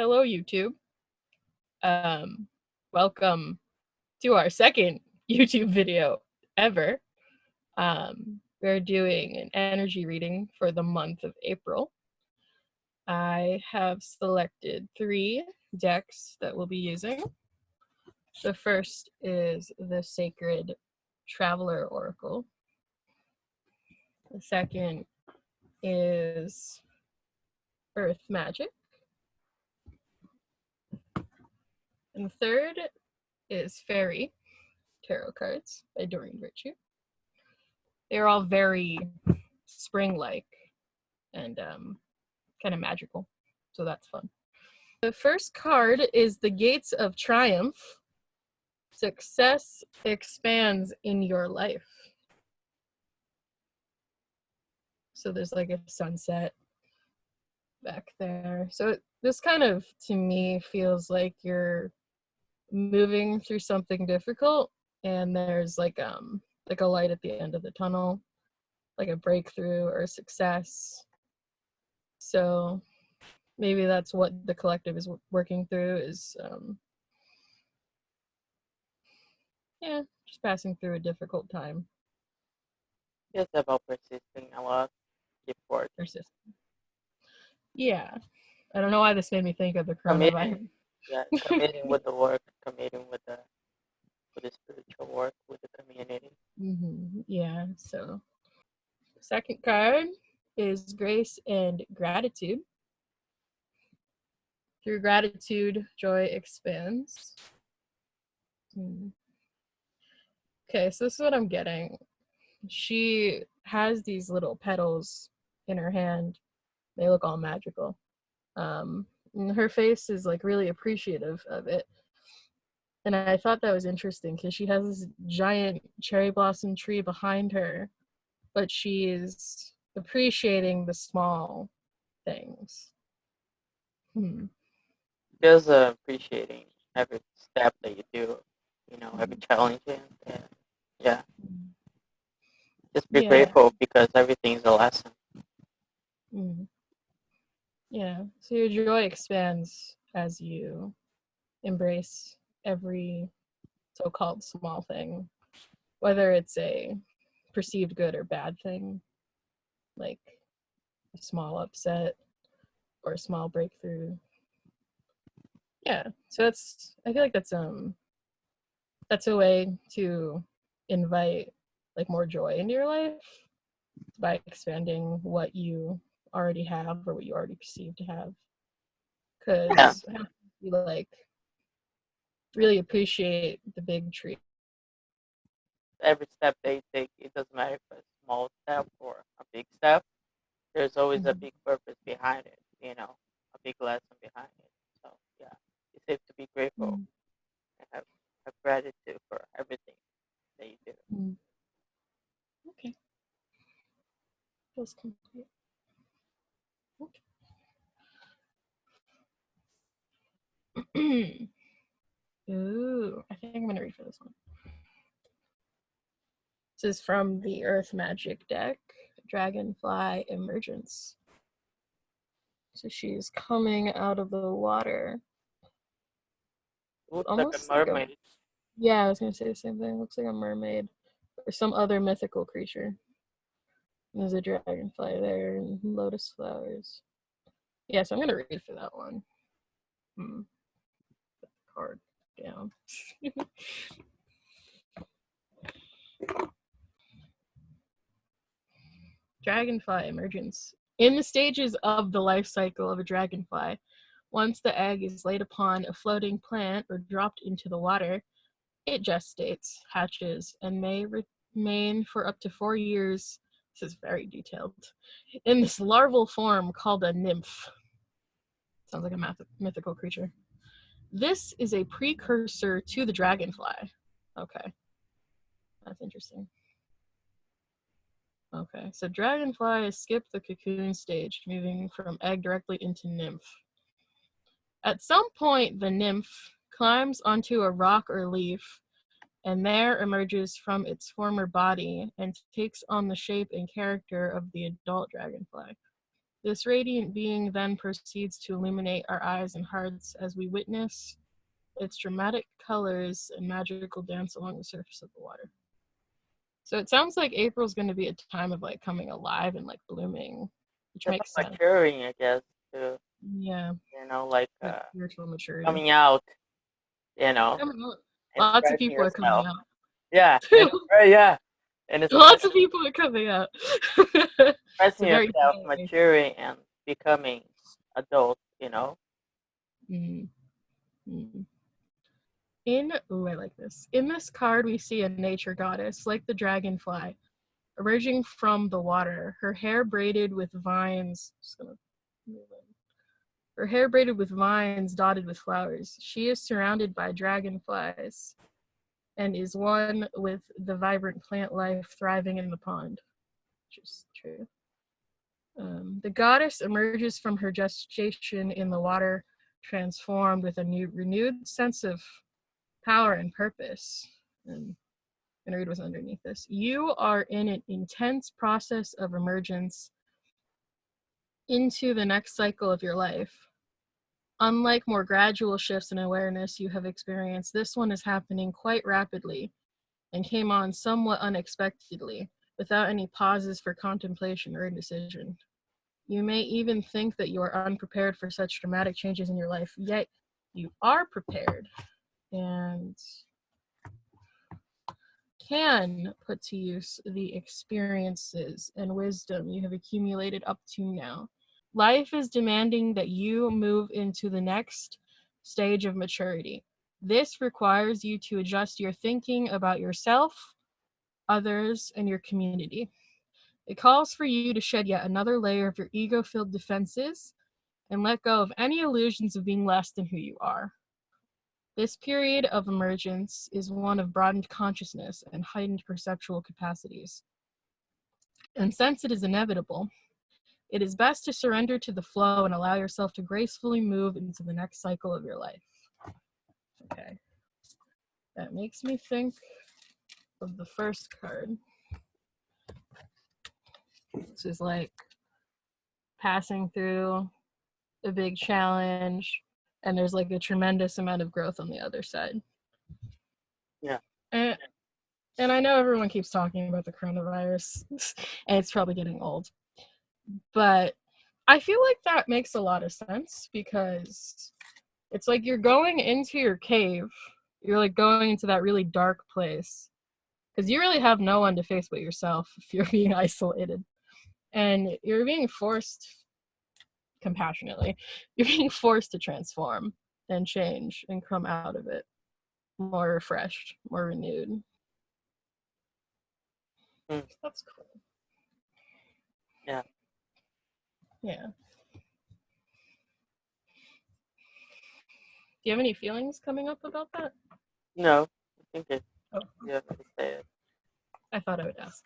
Hello, YouTube. Um, Welcome to our second YouTube video ever. We're doing an energy reading for the month of April. I have selected 3 decks that we'll be using. The first is the Sacred Traveler Oracle. The second is Earth Magic. And the third is Fairy Tarot Cards by Doreen Virtue. They're all very spring-like and kind of magical, so that's fun. The first card is the Gates of Triumph. Success expands in your life. So there's like a sunset back there. So this kind of, to me, feels like you're moving through something difficult, and there's like a light at the end of the tunnel, like a breakthrough or a success. So maybe that's what the collective is working through, is just passing through a difficult time. It's about persisting a lot. Keep working. Persistent. Yeah. I don't know why this made me think of the coronavirus. Committing with the work, committing with the spiritual work, with the community. Yeah, so the second card is Grace and Gratitude. Through gratitude, joy expands. Okay, so this is what I'm getting. She has these little petals in her hand. They look all magical. And her face is like really appreciative of it. And I thought that was interesting because she has this giant cherry blossom tree behind her, but she's appreciating the small things. Just appreciating every step that you do, every challenge, and just be grateful because everything's a lesson. Yeah, so your joy expands as you embrace every so-called small thing, whether it's a perceived good or bad thing, like a small upset or a small breakthrough. Yeah, so I feel like that's a way to invite like more joy into your life by expanding what you already have or what you already perceive to have. Because you like really appreciate the big tree. Every step they take, it doesn't matter if it's a small step or a big step. There's always a big purpose behind it, a big lesson behind it. So yeah, it's safe to be grateful and have gratitude for everything that you do. Okay. Feels complete. Okay. Ooh, I think I'm gonna read for this one. This is from the Earth Magic deck, Dragonfly Emergence. So she's coming out of the water. Looks Almost like a mermaid. Yeah, I was gonna say the same thing. Looks like a mermaid or some other mythical creature. There's a dragonfly there and lotus flowers. Yeah, so I'm gonna read for that one. Put the card down. Dragonfly emergence. In the stages of the life cycle of a dragonfly, once the egg is laid upon a floating plant or dropped into the water, it gestates, hatches, and may remain for up to 4 years. This is very detailed. In this larval form called a nymph. Sounds like a mythical creature. This is a precursor to the dragonfly. Okay. That's interesting. Okay, so dragonflies skip the cocoon stage, moving from egg directly into nymph. At some point, the nymph climbs onto a rock or leaf, and there emerges from its former body and takes on the shape and character of the adult dragonfly. This radiant being then proceeds to illuminate our eyes and hearts as we witness its dramatic colors and magical dance along the surface of the water. So it sounds like April's going to be a time of like coming alive and like blooming, which It's makes like sense. maturing, I guess, too. Yeah, You know, like spiritual maturity. coming out. You know, Coming out. Lots of expressing people are coming yourself. out. Yeah, and yeah, and it's Lots of people are coming out. It's expressing a very yourself, maturing and becoming adult. You know. mm, mm. I like this. In this card, we see a nature goddess, like the dragonfly, emerging from the water. Her hair braided with vines. Just gonna move in. Her hair braided with vines dotted with flowers. She is surrounded by dragonflies and is one with the vibrant plant life thriving in the pond, which is true. The goddess emerges from her gestation in the water, transformed with a renewed sense of power and purpose. And I'm going to read what's underneath this. You are in an intense process of emergence into the next cycle of your life. Unlike more gradual shifts in awareness you have experienced, this one is happening quite rapidly and came on somewhat unexpectedly, without any pauses for contemplation or indecision. You may even think that you are unprepared for such dramatic changes in your life, yet you are prepared and can put to use the experiences and wisdom you have accumulated up to now. Life is demanding that you move into the next stage of maturity. This requires you to adjust your thinking about yourself, others, and your community. It calls for you to shed yet another layer of your ego-filled defenses and let go of any illusions of being less than who you are. This period of emergence is one of broadened consciousness and heightened perceptual capacities. And since it is inevitable, it is best to surrender to the flow and allow yourself to gracefully move into the next cycle of your life. Okay. That makes me think of the first card. This is like passing through a big challenge, and there's like a tremendous amount of growth on the other side. Yeah. And I know everyone keeps talking about the coronavirus, and it's probably getting old. But I feel like that makes a lot of sense because it's like you're going into your cave. You're like going into that really dark place because you really have no one to face but yourself if you're being isolated. And you're being forced, compassionately, you're being forced to transform and change and come out of it more refreshed, more renewed. Mm. That's cool. Yeah. Yeah. Do you have any feelings coming up about that? No, I think it. Oh. You have to say it. I thought I would ask.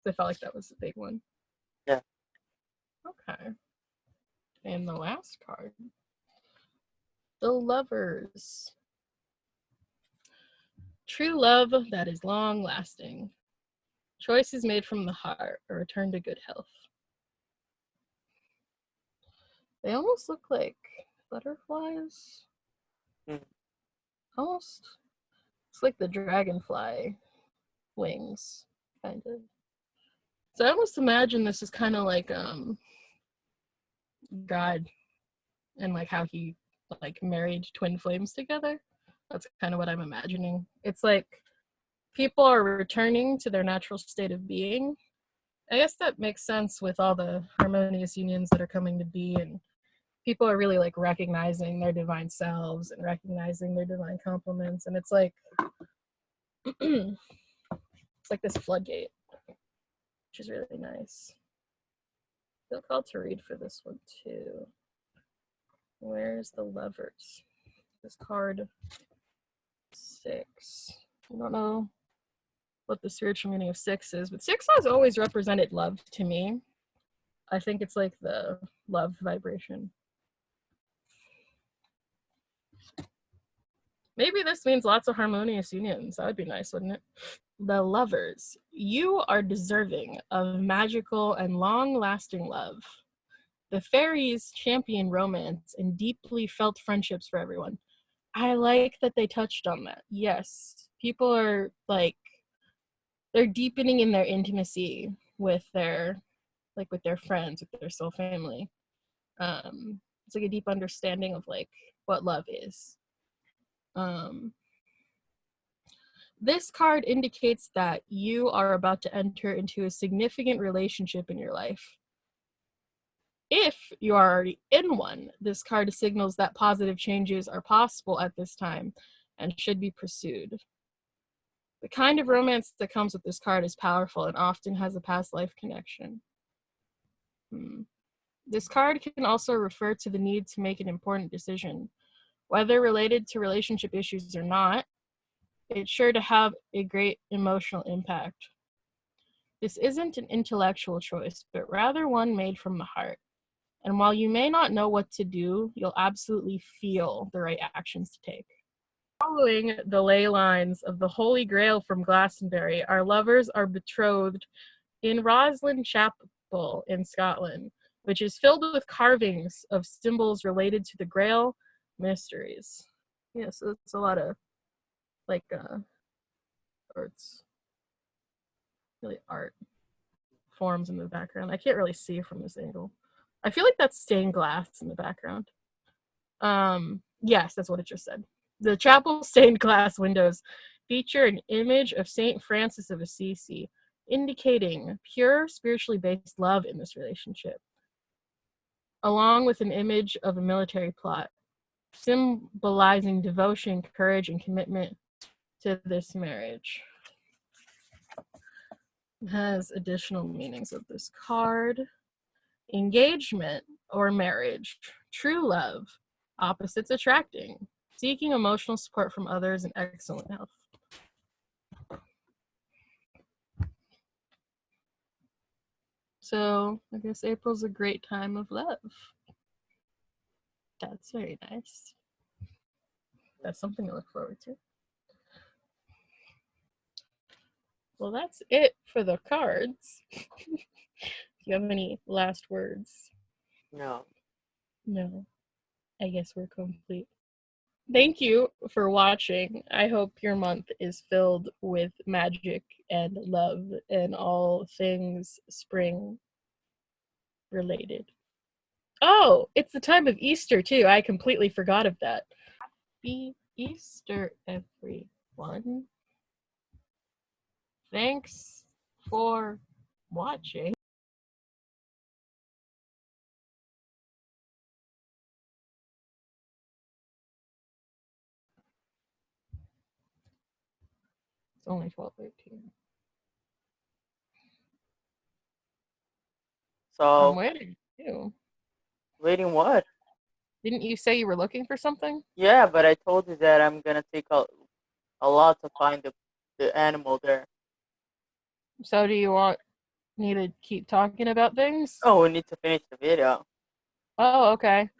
I felt like that was a big one. Yeah. Okay. And the last card. The Lovers. True love that is long lasting. Choices made from the heart, a return to good health. They almost look like butterflies. Mm. Almost. It's like the dragonfly wings, kind of. So I almost imagine this is kind of like God and like how he like married twin flames together. That's kind of what I'm imagining. It's like people are returning to their natural state of being. I guess that makes sense with all the harmonious unions that are coming to be, and people are really like recognizing their divine selves and recognizing their divine complements, and it's like it's like this floodgate, which is really nice. I feel called to read for this one too. Where's the Lovers? This card 6. I don't know what the spiritual meaning of 6 is, but 6 has always represented love to me. I think it's like the love vibration. Maybe this means lots of harmonious unions. That would be nice, wouldn't it? The Lovers. You are deserving of magical and long-lasting love. The fairies champion romance and deeply felt friendships for everyone. I like that they touched on that. Yes, people are like they're deepening in their intimacy with their with their friends, with their soul family. It's like a deep understanding of like what love is. Um, this card indicates that you are about to enter into a significant relationship in your life. If you are already in one, this card signals that positive changes are possible at this time and should be pursued. The kind of romance that comes with this card is powerful and often has a past life connection. This card can also refer to the need to make an important decision. Whether related to relationship issues or not, it's sure to have a great emotional impact. This isn't an intellectual choice, but rather one made from the heart. And while you may not know what to do, you'll absolutely feel the right actions to take. Following the ley lines of the Holy Grail from Glastonbury, our lovers are betrothed in Roslin Chapel in Scotland, which is filled with carvings of symbols related to the Grail mysteries. Yeah, so it's a lot of like arts, really art forms in the background. I can't really see from this angle. I feel like that's stained glass in the background. Yes, that's what it just said. The chapel stained glass windows feature an image of Saint Francis of Assisi, indicating pure, spiritually based love in this relationship, along with an image of a military plot, symbolizing devotion, courage, and commitment to this marriage. It has additional meanings of this card. Engagement or marriage, true love, opposites attracting, seeking emotional support from others, and excellent health. So I guess April's a great time of love. That's very nice. That's something to look forward to. Well, that's it for the cards. Do you have any last words? No. No. I guess we're complete. Thank you for watching. I hope your month is filled with magic and love and all things spring related. Oh, it's the time of Easter too. I completely forgot of that. Happy Easter, everyone. Thanks for watching. It's only 12:13. I'm So, waiting. Too. waiting what? Didn't you say you were looking for something? Yeah, but I told you that I'm gonna take a lot to find the animal there. So do you want me to keep talking about things? Oh, we need to finish the video. Oh, okay.